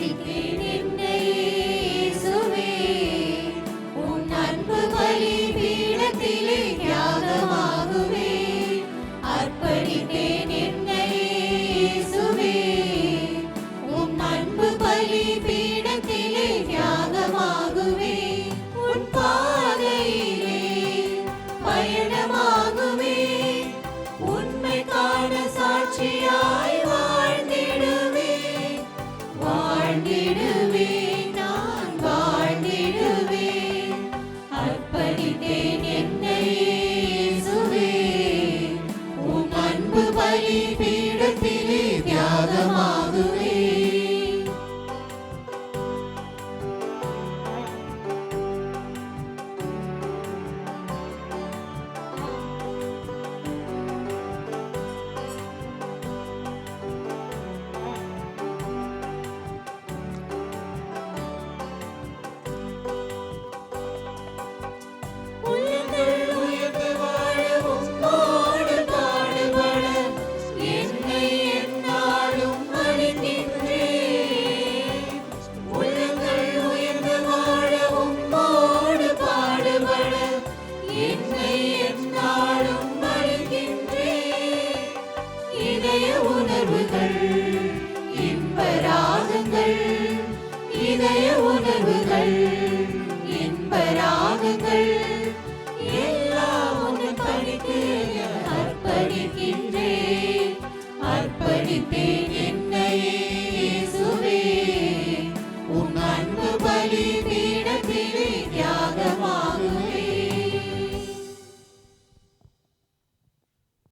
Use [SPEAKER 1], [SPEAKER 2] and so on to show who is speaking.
[SPEAKER 1] அர்ப்பணித்தேன் என்னையே இயேசுவே, உன் அன்பு பலி பீடத்திலே தியாகமாகுவேன். அர்ப்பணித்தேன் என்னையே இயேசுவே, உன் அன்பு பலி பீடத்திலே தியாகமாகுவேன். உன் பாதையிலே பயணமாகுவேன். உண்மை காண சாட்சியாய் வாழ்ந்திடுவேன். வாழ்ந்திடுவேன், நான் வாழ்ந்திடுவேன். அர்ப்பணித்தேன் என்னையே இயேசுவே, உம் அன்பு பலி பீடத்திலே தியாகமாகுவேன். இதய உணர்வுகள், இன்ப ராகங்கள் எல்லாம் உன் பணிக்கு அர்ப்பணிக்கின்றேன். அர்ப்பணித்தேன்